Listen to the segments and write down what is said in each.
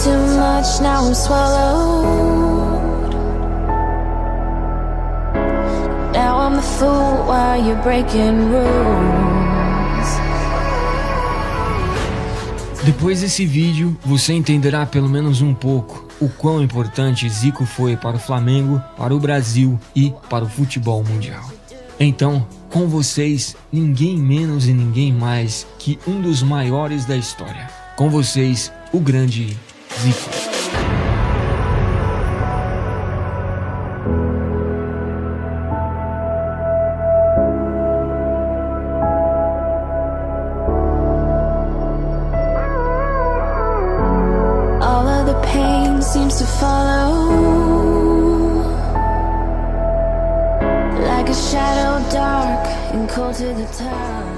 too much, now I'm swallowed. Now I'm the fool while you're breaking rules. Depois desse vídeo, você entenderá pelo menos um pouco o quão importante Zico foi para o Flamengo, para o Brasil e para o futebol mundial. Então, com vocês, ninguém menos e ninguém mais que um dos maiores da história. Com vocês, o grande Zico. All of the pain seems to follow, like a shadow dark and cold to the touch.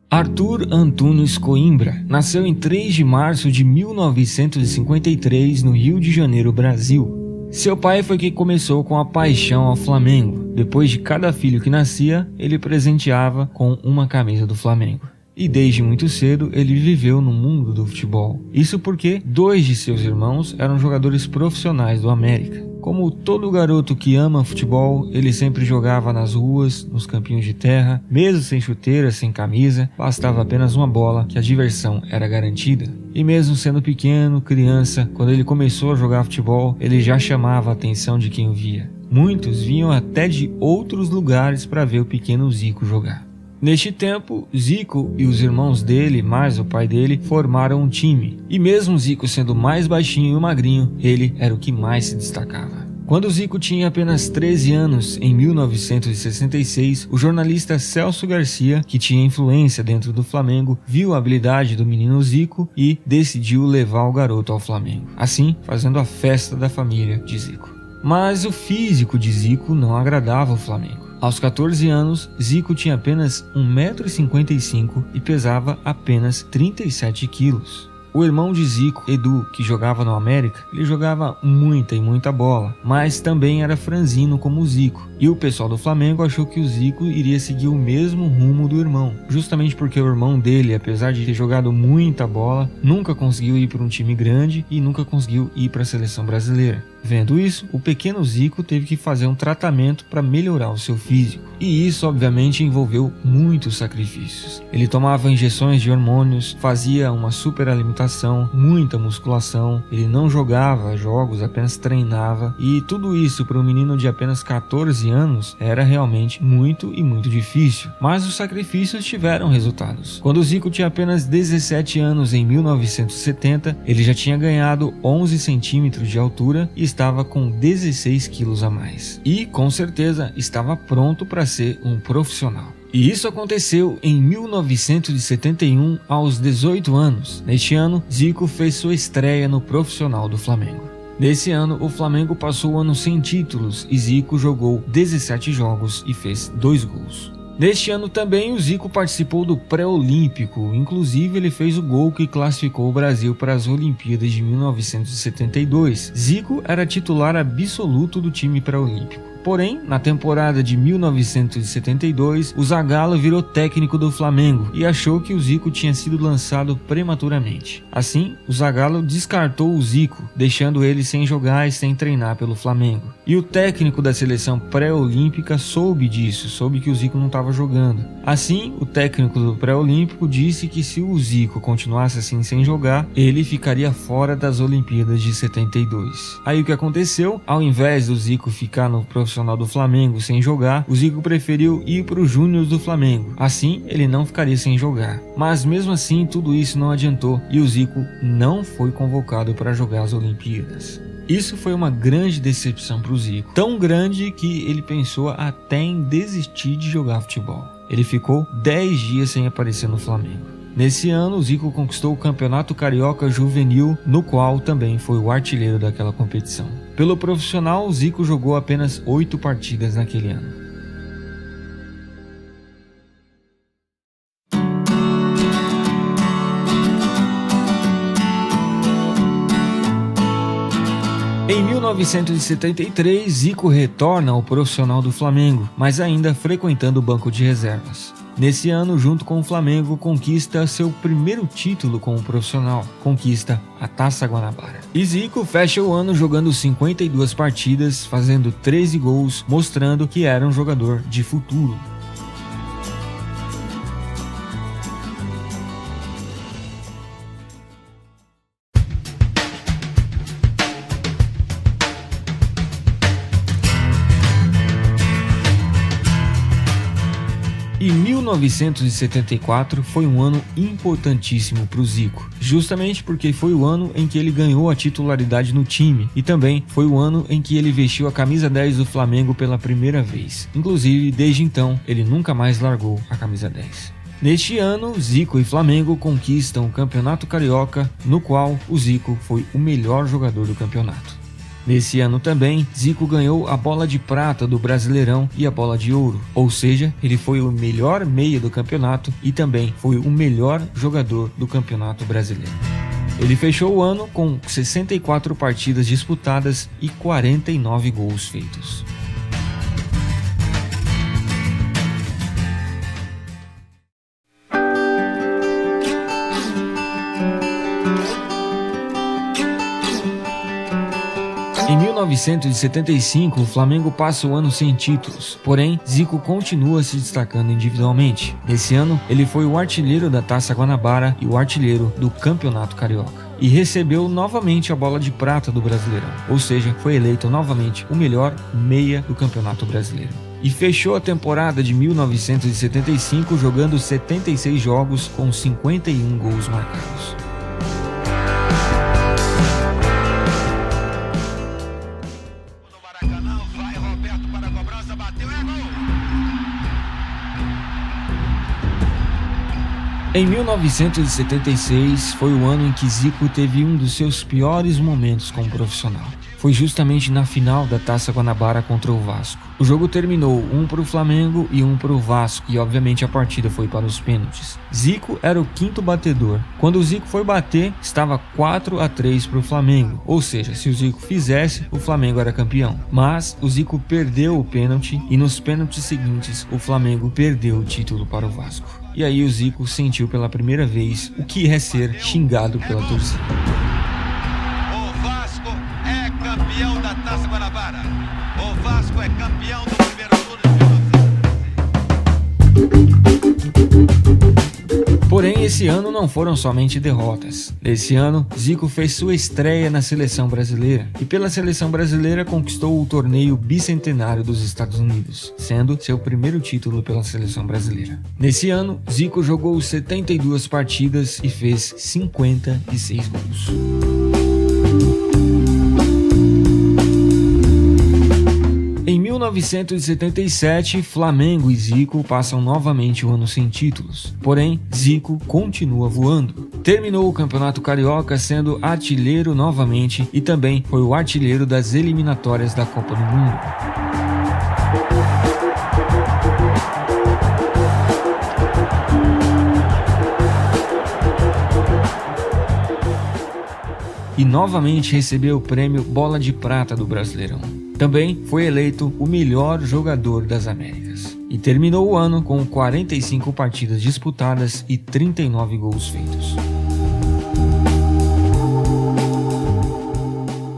Arthur Antunes Coimbra nasceu em 3 de março de 1953 no Rio de Janeiro, Brasil. Seu pai foi quem começou com a paixão ao Flamengo. Depois de cada filho que nascia, ele presenteava com uma camisa do Flamengo. E desde muito cedo ele viveu no mundo do futebol. Isso porque 2 de seus irmãos eram jogadores profissionais do América. Como todo garoto que ama futebol, ele sempre jogava nas ruas, nos campinhos de terra, mesmo sem chuteira, sem camisa, bastava apenas uma bola que a diversão era garantida. E mesmo sendo pequeno, criança, quando ele começou a jogar futebol, ele já chamava a atenção de quem o via. Muitos vinham até de outros lugares para ver o pequeno Zico jogar. Neste tempo, Zico e os irmãos dele, mais o pai dele, formaram um time. E mesmo Zico sendo mais baixinho e magrinho, ele era o que mais se destacava. Quando Zico tinha apenas 13 anos, em 1966, o jornalista Celso Garcia, que tinha influência dentro do Flamengo, viu a habilidade do menino Zico e decidiu levar o garoto ao Flamengo. Assim, fazendo a festa da família de Zico. Mas o físico de Zico não agradava o Flamengo. Aos 14 anos, Zico tinha apenas 1,55 m e pesava apenas 37 quilos. O irmão de Zico, Edu, que jogava no América, ele jogava muita bola, mas também era franzino como o Zico. E o pessoal do Flamengo achou que o Zico iria seguir o mesmo rumo do irmão, justamente porque o irmão dele, apesar de ter jogado muita bola, nunca conseguiu ir para um time grande e nunca conseguiu ir para a seleção brasileira. Vendo isso, o pequeno Zico teve que fazer um tratamento para melhorar o seu físico. E isso obviamente envolveu muitos sacrifícios. Ele tomava injeções de hormônios, fazia uma super alimentação, muita musculação, ele não jogava jogos, apenas treinava. E tudo isso para um menino de apenas 14 anos era realmente muito difícil. Mas os sacrifícios tiveram resultados. Quando o Zico tinha apenas 17 anos em 1970, ele já tinha ganhado 11 centímetros de altura e estava com 16 quilos a mais. E, com certeza, estava pronto para ser um profissional. E isso aconteceu em 1971, aos 18 anos. Neste ano, Zico fez sua estreia no profissional do Flamengo. Nesse ano, o Flamengo passou o ano sem títulos e Zico jogou 17 jogos e fez 2 gols. Neste ano também o Zico participou do pré-olímpico, inclusive ele fez o gol que classificou o Brasil para as Olimpíadas de 1972. Zico era titular absoluto do time pré-olímpico. Porém, na temporada de 1972, o Zagallo virou técnico do Flamengo e achou que o Zico tinha sido lançado prematuramente. Assim, o Zagallo descartou o Zico, deixando ele sem jogar e sem treinar pelo Flamengo. E o técnico da seleção pré-olímpica soube disso, soube que o Zico não estava jogando. Assim, o técnico do pré-olímpico disse que se o Zico continuasse assim sem jogar, ele ficaria fora das Olimpíadas de 72. Aí o que aconteceu? Ao invés do Zico ficar no profissional do Flamengo sem jogar, o Zico preferiu ir para os Júniors do Flamengo. Assim, ele não ficaria sem jogar. Mas mesmo assim, tudo isso não adiantou e o Zico não foi convocado para jogar as Olimpíadas. Isso foi uma grande decepção para o Zico, tão grande que ele pensou até em desistir de jogar futebol. Ele ficou 10 dias sem aparecer no Flamengo. Nesse ano, o Zico conquistou o Campeonato Carioca Juvenil, no qual também foi o artilheiro daquela competição. Pelo profissional, o Zico jogou apenas 8 partidas naquele ano. 1973, Zico retorna ao profissional do Flamengo, mas ainda frequentando o banco de reservas. Nesse ano, junto com o Flamengo, conquista seu primeiro título como profissional, conquista a Taça Guanabara. E Zico fecha o ano jogando 52 partidas, fazendo 13 gols, mostrando que era um jogador de futuro. E 1974 foi um ano importantíssimo para o Zico, justamente porque foi o ano em que ele ganhou a titularidade no time e também foi o ano em que ele vestiu a camisa 10 do Flamengo pela primeira vez. Inclusive, desde então, ele nunca mais largou a camisa 10. Neste ano, Zico e Flamengo conquistam o Campeonato Carioca, no qual o Zico foi o melhor jogador do campeonato. Nesse ano também, Zico ganhou a bola de prata do Brasileirão e a bola de ouro, ou seja, ele foi o melhor meia do campeonato e também foi o melhor jogador do Campeonato Brasileiro. Ele fechou o ano com 64 partidas disputadas e 49 gols feitos. Em 1975, o Flamengo passa o ano sem títulos, porém Zico continua se destacando individualmente. Nesse ano, ele foi o artilheiro da Taça Guanabara e o artilheiro do Campeonato Carioca. E recebeu novamente a bola de prata do Brasileirão, ou seja, foi eleito novamente o melhor meia do Campeonato Brasileiro. E fechou a temporada de 1975 jogando 76 jogos com 51 gols marcados. Em 1976 foi o ano em que Zico teve um dos seus piores momentos como profissional. Foi justamente na final da Taça Guanabara contra o Vasco. O jogo terminou 1 para o Flamengo e 1 para o Vasco, e obviamente a partida foi para os pênaltis. Zico era o quinto batedor. Quando o Zico foi bater, estava 4-3 para o Flamengo, ou seja, se o Zico fizesse, o Flamengo era campeão. Mas o Zico perdeu o pênalti e nos pênaltis seguintes o Flamengo perdeu o título para o Vasco. E aí o Zico sentiu pela primeira vez o que é ser xingado pela torcida. O Vasco é campeão da Taça Guanabara. O Vasco é campeão do primeiro turno. Porém, esse ano não foram somente derrotas. Nesse ano, Zico fez sua estreia na seleção brasileira e pela seleção brasileira conquistou o torneio bicentenário dos Estados Unidos, sendo seu primeiro título pela seleção brasileira. Nesse ano, Zico jogou 72 partidas e fez 56 gols. Em 1977, Flamengo e Zico passam novamente o ano sem títulos, porém Zico continua voando. Terminou o Campeonato Carioca sendo artilheiro novamente e também foi o artilheiro das eliminatórias da Copa do Mundo. E novamente recebeu o prêmio Bola de Prata do Brasileirão. Também foi eleito o melhor jogador das Américas. E terminou o ano com 45 partidas disputadas e 39 gols feitos.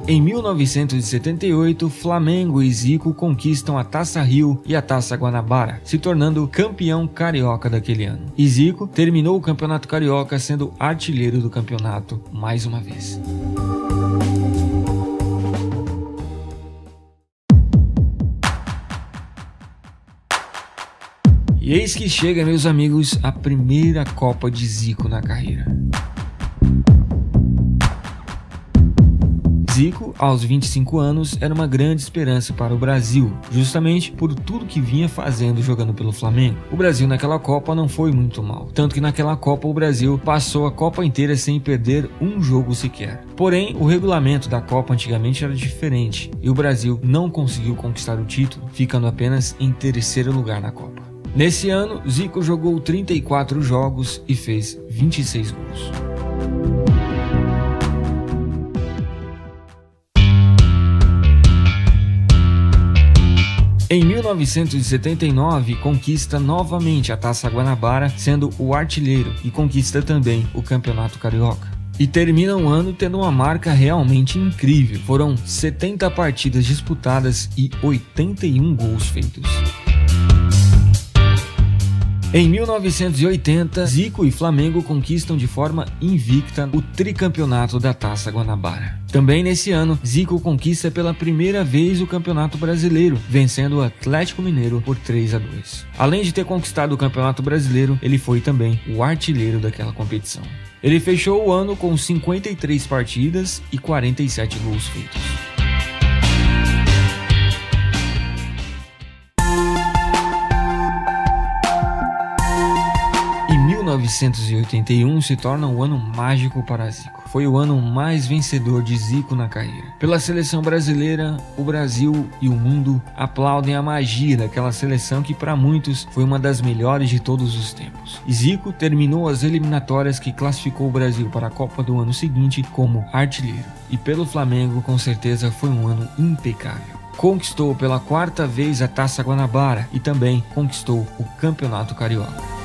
Em 1978, Flamengo e Zico conquistam a Taça Rio e a Taça Guanabara, se tornando campeão carioca daquele ano. E Zico terminou o Campeonato Carioca sendo artilheiro do campeonato mais uma vez. E eis que chega, meus amigos, a primeira Copa de Zico na carreira. Zico, aos 25 anos, era uma grande esperança para o Brasil, justamente por tudo que vinha fazendo jogando pelo Flamengo. O Brasil naquela Copa não foi muito mal, tanto que naquela Copa o Brasil passou a Copa inteira sem perder um jogo sequer. Porém, o regulamento da Copa antigamente era diferente e o Brasil não conseguiu conquistar o título, ficando apenas em terceiro lugar na Copa. Nesse ano, Zico jogou 34 jogos e fez 26 gols. Em 1979, conquista novamente a Taça Guanabara, sendo o artilheiro, e conquista também o Campeonato Carioca. E termina o ano tendo uma marca realmente incrível. Foram 70 partidas disputadas e 81 gols feitos. Em 1980, Zico e Flamengo conquistam de forma invicta o tricampeonato da Taça Guanabara. Também nesse ano, Zico conquista pela primeira vez o Campeonato Brasileiro, vencendo o Atlético Mineiro por 3-2. Além de ter conquistado o Campeonato Brasileiro, ele foi também o artilheiro daquela competição. Ele fechou o ano com 53 partidas e 47 gols feitos. E 1981 se torna um ano mágico para Zico. Foi o ano mais vencedor de Zico na carreira. Pela seleção brasileira, o Brasil e o mundo aplaudem a magia daquela seleção que para muitos foi uma das melhores de todos os tempos. E Zico terminou as eliminatórias que classificou o Brasil para a Copa do ano seguinte como artilheiro. E pelo Flamengo, com certeza, foi um ano impecável. Conquistou pela 4ª vez a Taça Guanabara e também conquistou o Campeonato Carioca.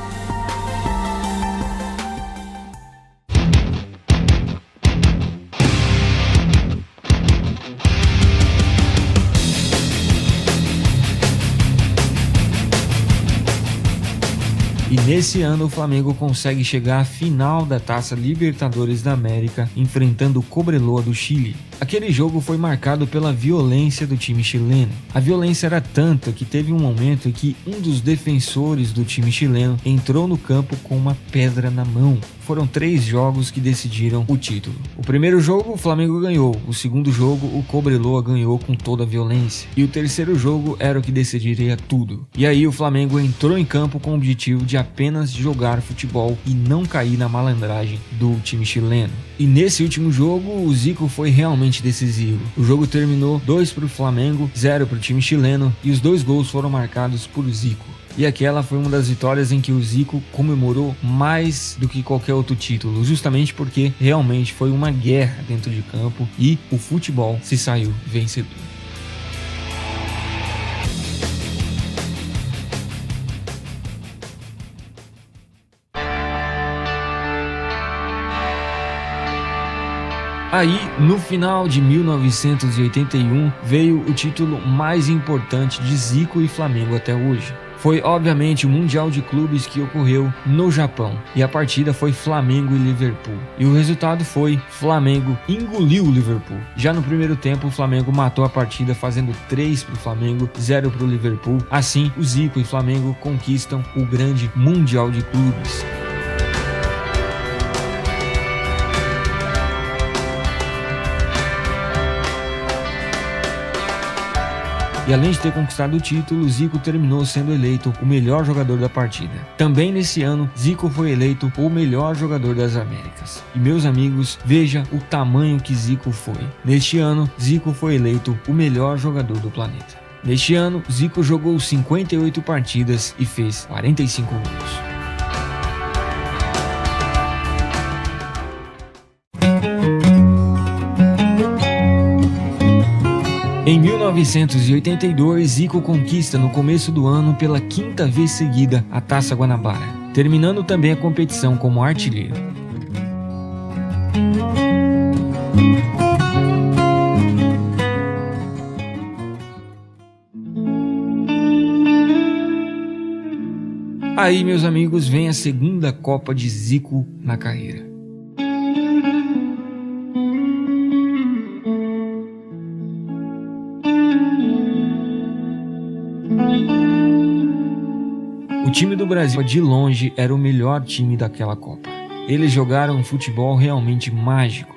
E nesse ano o Flamengo consegue chegar à final da Taça Libertadores da América, enfrentando o Cobreloa do Chile. Aquele jogo foi marcado pela violência do time chileno. A violência era tanta que teve um momento em que um dos defensores do time chileno entrou no campo com uma pedra na mão. Foram 3 jogos que decidiram o título. O primeiro jogo o Flamengo ganhou, o segundo jogo o Cobreloa ganhou com toda a violência. E o terceiro jogo era o que decidiria tudo. E aí o Flamengo entrou em campo com o objetivo de apenas jogar futebol e não cair na malandragem do time chileno. E nesse último jogo o Zico foi realmente decisivo. O jogo terminou 2 para o Flamengo, 0 para o time chileno e os 2 gols foram marcados por Zico. E aquela foi uma das vitórias em que o Zico comemorou mais do que qualquer outro título, justamente porque realmente foi uma guerra dentro de campo e o futebol se saiu vencedor. Aí, no final de 1981, veio o título mais importante de Zico e Flamengo até hoje. Foi, obviamente, o Mundial de Clubes que ocorreu no Japão. E a partida foi Flamengo e Liverpool. E o resultado foi: Flamengo engoliu o Liverpool. Já no primeiro tempo, o Flamengo matou a partida, fazendo 3 para o Flamengo, 0 para o Liverpool. Assim, o Zico e Flamengo conquistam o grande Mundial de Clubes. E além de ter conquistado o título, Zico terminou sendo eleito o melhor jogador da partida. Também nesse ano, Zico foi eleito o melhor jogador das Américas. E meus amigos, veja o tamanho que Zico foi. Neste ano, Zico foi eleito o melhor jogador do planeta. Neste ano, Zico jogou 58 partidas e fez 45 gols. Em 1982, Zico conquista no começo do ano pela 5ª vez seguida a Taça Guanabara, terminando também a competição como artilheiro. Aí, meus amigos, vem a segunda Copa de Zico na carreira. O time do Brasil, de longe, era o melhor time daquela Copa. Eles jogaram um futebol realmente mágico.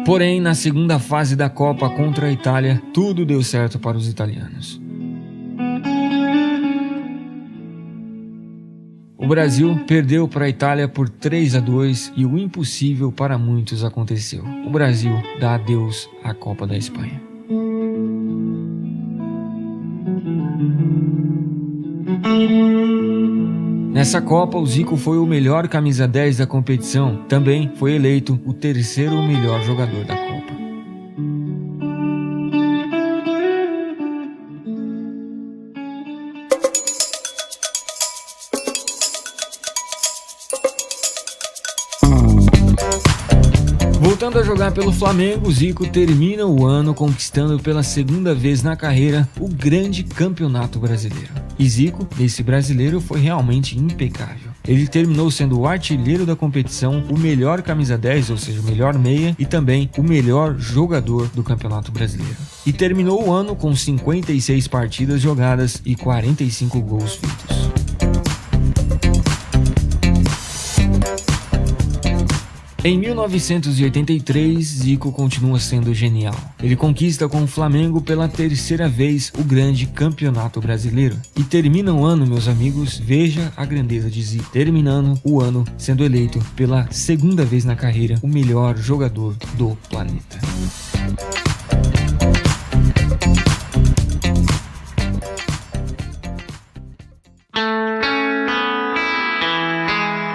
Porém, na segunda fase da Copa contra a Itália, tudo deu certo para os italianos. O Brasil perdeu para a Itália por 3-2 e o impossível para muitos aconteceu. O Brasil dá adeus à Copa da Espanha. Nessa Copa, o Zico foi o melhor camisa 10 da competição, também foi eleito o terceiro melhor jogador da Copa. Voltando a jogar pelo Flamengo, Zico termina o ano conquistando pela segunda vez na carreira o grande campeonato brasileiro. E Zico, nesse brasileiro, foi realmente impecável. Ele terminou sendo o artilheiro da competição, o melhor camisa 10, ou seja, o melhor meia, e também o melhor jogador do Campeonato Brasileiro. E terminou o ano com 56 partidas jogadas e 45 gols feitos. Em 1983, Zico continua sendo genial. Ele conquista com o Flamengo pela terceira vez o grande campeonato brasileiro. E termina o ano, meus amigos, veja a grandeza de Zico. Terminando o ano sendo eleito pela segunda vez na carreira o melhor jogador do planeta.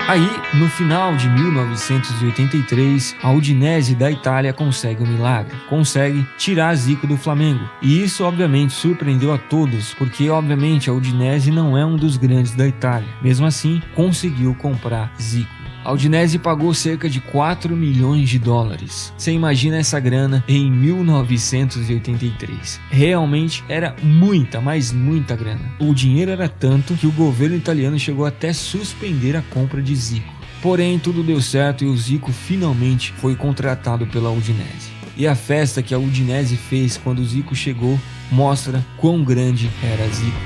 Aí, no final de 1983, a Udinese da Itália consegue um milagre. Consegue tirar Zico do Flamengo. E isso, obviamente, surpreendeu a todos, porque, obviamente, a Udinese não é um dos grandes da Itália. Mesmo assim, conseguiu comprar Zico. A Udinese pagou cerca de 4 milhões de dólares. Você imagina essa grana em 1983. Realmente era muita, mas muita grana. O dinheiro era tanto que o governo italiano chegou até suspender a compra de Zico. Porém, tudo deu certo e o Zico finalmente foi contratado pela Udinese. E a festa que a Udinese fez quando o Zico chegou mostra quão grande era Zico.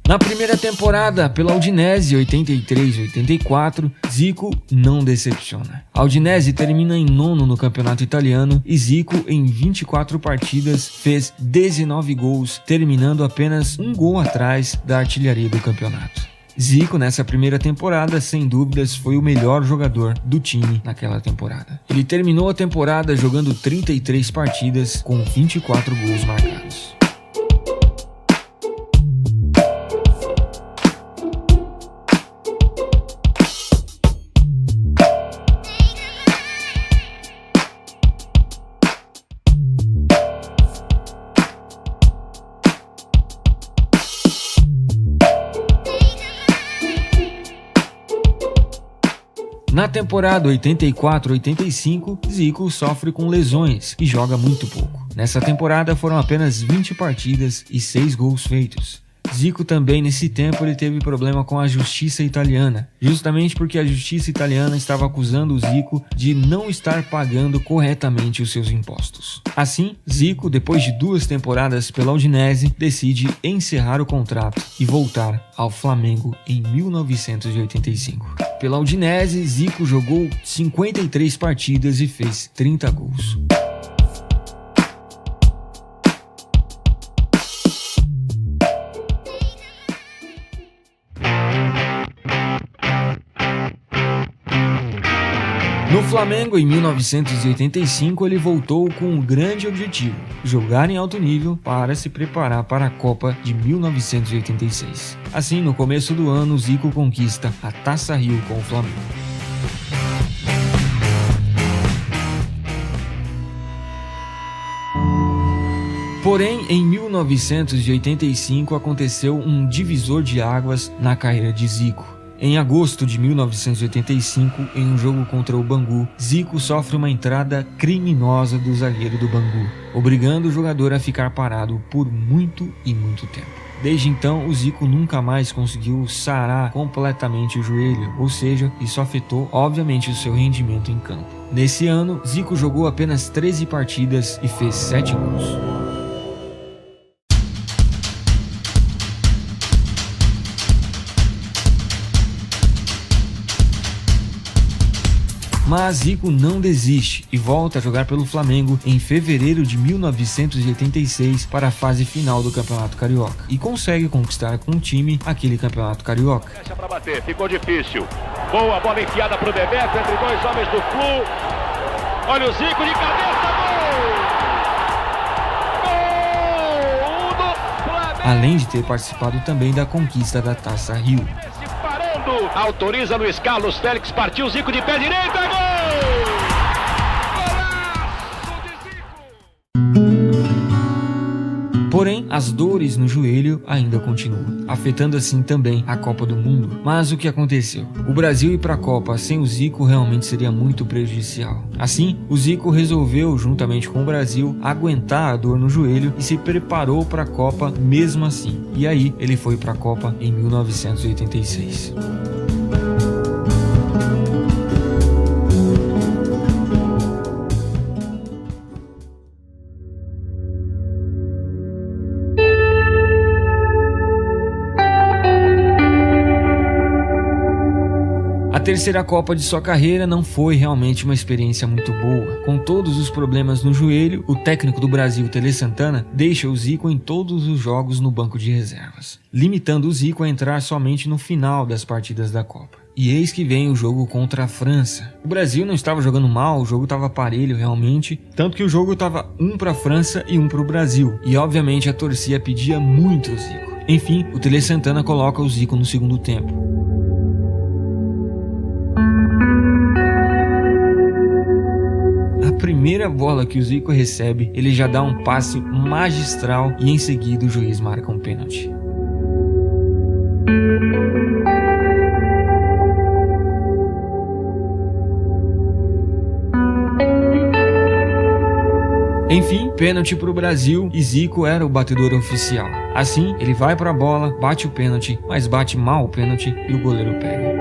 Na primeira temporada, pela Udinese, 83-84, Zico não decepciona. A Udinese termina em nono no campeonato italiano e Zico, em 24 partidas, fez 19 gols, terminando apenas um gol atrás da artilharia do campeonato. Zico, nessa primeira temporada, sem dúvidas, foi o melhor jogador do time naquela temporada. Ele terminou a temporada jogando 33 partidas com 24 gols marcados. Na temporada 84-85, Zico sofre com lesões e joga muito pouco. Nessa temporada foram apenas 20 partidas e 6 gols feitos. Zico também, nesse tempo, ele teve problema com a justiça italiana, justamente porque a justiça italiana estava acusando o Zico de não estar pagando corretamente os seus impostos. Assim, Zico, depois de 2 temporadas pela Udinese, decide encerrar o contrato e voltar ao Flamengo em 1985. Pela Udinese, Zico jogou 53 partidas e fez 30 gols. No Flamengo, em 1985, ele voltou com um grande objetivo: jogar em alto nível para se preparar para a Copa de 1986. Assim, no começo do ano, Zico conquista a Taça Rio com o Flamengo. Porém, em 1985 aconteceu um divisor de águas na carreira de Zico. Em agosto de 1985, em um jogo contra o Bangu, Zico sofre uma entrada criminosa do zagueiro do Bangu, obrigando o jogador a ficar parado por muito e muito tempo. Desde então, o Zico nunca mais conseguiu sarar completamente o joelho, ou seja, isso afetou obviamente o seu rendimento em campo. Nesse ano, Zico jogou apenas 13 partidas e fez 7 gols. Mas Zico não desiste e volta a jogar pelo Flamengo em fevereiro de 1986 para a fase final do Campeonato Carioca e consegue conquistar com o time aquele Campeonato Carioca. Fecha para bater, ficou difícil. Boa bola enfiada para o Bebeto entre dois homens do Flu. Olha o Zico de cabeça, gol! Gol do Flamengo! Além de ter participado também da conquista da Taça Rio. Parando, autoriza Luiz Carlos Félix, partiu Zico de pé direito, gol! Golaço de Zico! Porém, as dores no joelho ainda continuam, afetando assim também a Copa do Mundo. Mas o que aconteceu? O Brasil ir para a Copa sem o Zico realmente seria muito prejudicial. Assim, o Zico resolveu, juntamente com o Brasil, aguentar a dor no joelho e se preparou para a Copa mesmo assim. E aí, ele foi para a Copa em 1986. A terceira Copa de sua carreira não foi realmente uma experiência muito boa. Com todos os problemas no joelho, o técnico do Brasil, Tele Santana, deixa o Zico em todos os jogos no banco de reservas, limitando o Zico a entrar somente no final das partidas da Copa. E eis que vem o jogo contra a França. O Brasil não estava jogando mal, o jogo estava parelho realmente, tanto que o jogo estava um para a França e um para o Brasil. E obviamente a torcida pedia muito o Zico. Enfim, o Tele Santana coloca o Zico no segundo tempo. A primeira bola que o Zico recebe, ele já dá um passe magistral e em seguida o juiz marca um pênalti. Enfim, pênalti para o Brasil e Zico era o batedor oficial. Assim, ele vai para a bola, bate o pênalti, mas bate mal o pênalti e o goleiro pega.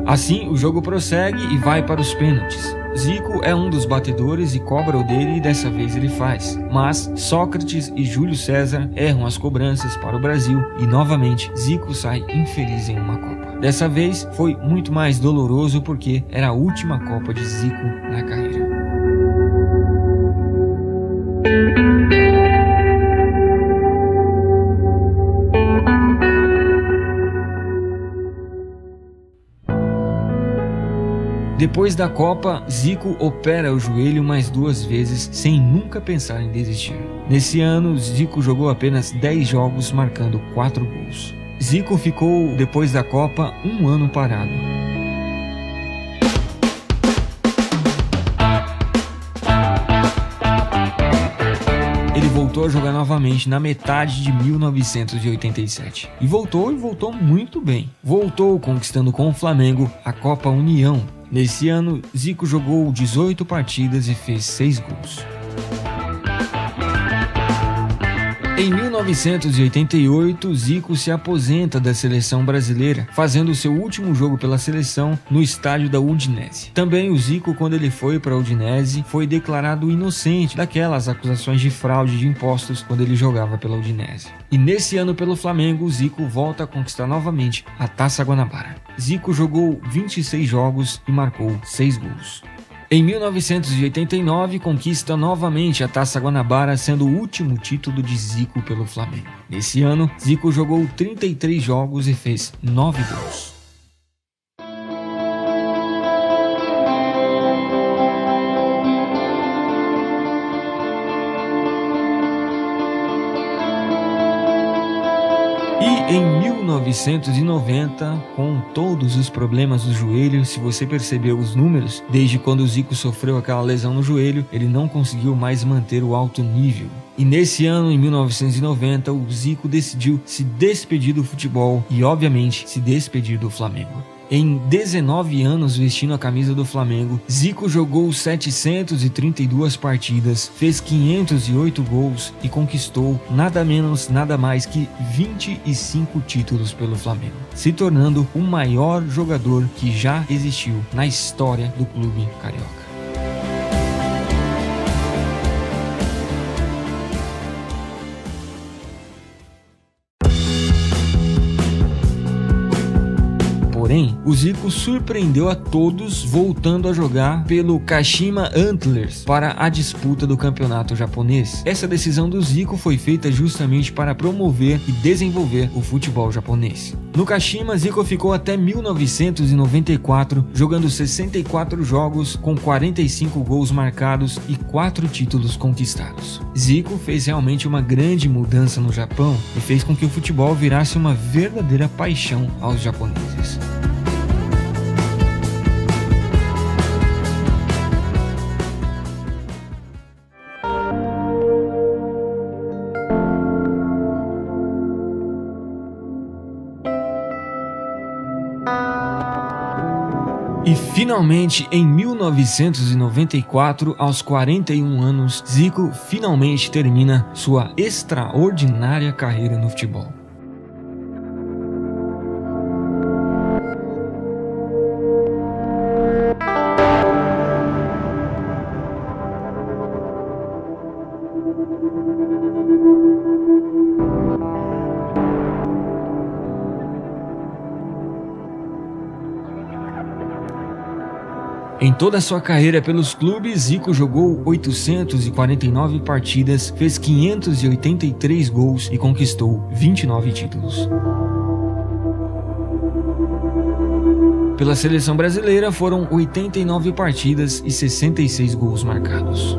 Assim, o jogo prossegue e vai para os pênaltis. Zico é um dos batedores e cobra o dele e dessa vez ele faz. Mas Sócrates e Júlio César erram as cobranças para o Brasil e novamente Zico sai infeliz em uma Copa. Dessa vez foi muito mais doloroso porque era a última Copa de Zico na carreira. Depois da Copa, Zico opera o joelho mais 2 vezes sem nunca pensar em desistir. Nesse ano, Zico jogou apenas 10 jogos, marcando 4 gols. Zico ficou, depois da Copa, 1 ano parado. Ele voltou a jogar novamente na metade de 1987. E voltou muito bem. Voltou conquistando com o Flamengo a Copa União. Nesse ano, Zico jogou 18 partidas e fez 6 gols. Em 1988, Zico se aposenta da seleção brasileira, fazendo seu último jogo pela seleção no estádio da Udinese. Também o Zico, quando ele foi para a Udinese, foi declarado inocente daquelas acusações de fraude de impostos quando ele jogava pela Udinese. E nesse ano pelo Flamengo, Zico volta a conquistar novamente a Taça Guanabara. Zico jogou 26 jogos e marcou 6 gols. Em 1989, conquista novamente a Taça Guanabara, sendo o último título de Zico pelo Flamengo. Nesse ano, Zico jogou 33 jogos e fez 9 gols. E em 1990, com todos os problemas do joelho, se você percebeu os números, desde quando o Zico sofreu aquela lesão no joelho, ele não conseguiu mais manter o alto nível. E nesse ano, em 1990, o Zico decidiu se despedir do futebol e, obviamente, se despedir do Flamengo. Em 19 anos vestindo a camisa do Flamengo, Zico jogou 732 partidas, fez 508 gols e conquistou nada menos, nada mais que 25 títulos pelo Flamengo, se tornando o maior jogador que já existiu na história do clube carioca. Porém, o Zico surpreendeu a todos voltando a jogar pelo Kashima Antlers para a disputa do campeonato japonês. Essa decisão do Zico foi feita justamente para promover e desenvolver o futebol japonês. No Kashima, Zico ficou até 1994 jogando 64 jogos com 45 gols marcados e 4 títulos conquistados. Zico fez realmente uma grande mudança no Japão e fez com que o futebol virasse uma verdadeira paixão aos japoneses. E finalmente, em 1994, aos 41 anos, Zico finalmente termina sua extraordinária carreira no futebol. Em toda a sua carreira pelos clubes, Zico jogou 849 partidas, fez 583 gols e conquistou 29 títulos. Pela seleção brasileira foram 89 partidas e 66 gols marcados.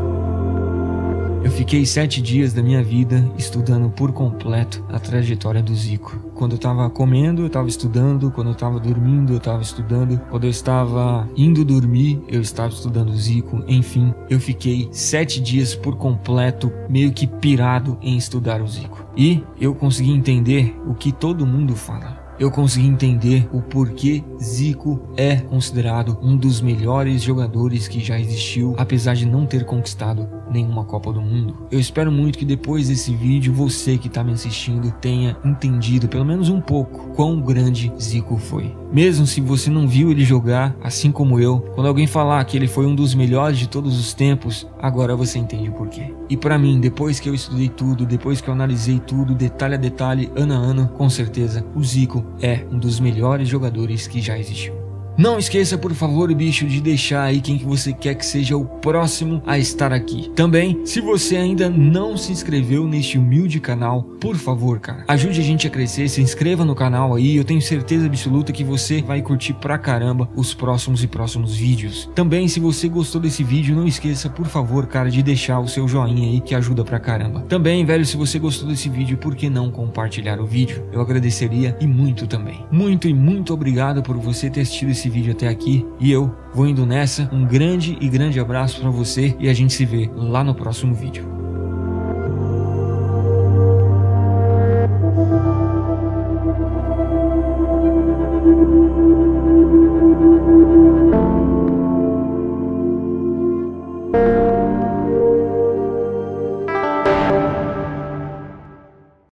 Eu fiquei 7 dias da minha vida estudando por completo a trajetória do Zico. Quando eu estava comendo, eu estava estudando. Quando eu estava dormindo, eu estava estudando. Quando eu estava indo dormir, eu estava estudando o Zico. Enfim, eu fiquei 7 dias por completo, meio que pirado em estudar o Zico. E eu consegui entender o que todo mundo fala. Eu consegui entender o porquê Zico é considerado um dos melhores jogadores que já existiu, apesar de não ter conquistado nenhuma Copa do Mundo. Eu espero muito que depois desse vídeo, você que está me assistindo tenha entendido, pelo menos um pouco, quão grande Zico foi. Mesmo se você não viu ele jogar, assim como eu, quando alguém falar que ele foi um dos melhores de todos os tempos, agora você entende o porquê. E para mim, depois que eu estudei tudo, depois que eu analisei tudo, detalhe a detalhe, ano a ano, com certeza, o Zico é um dos melhores jogadores que já existiu. Não esqueça, por favor, bicho, de deixar aí quem que você quer que seja o próximo a estar aqui. Também, se você ainda não se inscreveu neste humilde canal, por favor, cara, ajude a gente a crescer, se inscreva no canal aí. Eu tenho certeza absoluta que você vai curtir pra caramba os próximos vídeos. Também, se você gostou desse vídeo, não esqueça, por favor, cara, de deixar o seu joinha aí, que ajuda pra caramba. Também, velho, se você gostou desse vídeo, por que não compartilhar o vídeo? Eu agradeceria e muito também. Muito obrigado por você ter assistido esse vídeo até aqui, e eu vou indo nessa. Um grande abraço pra você e a gente se vê lá no próximo vídeo.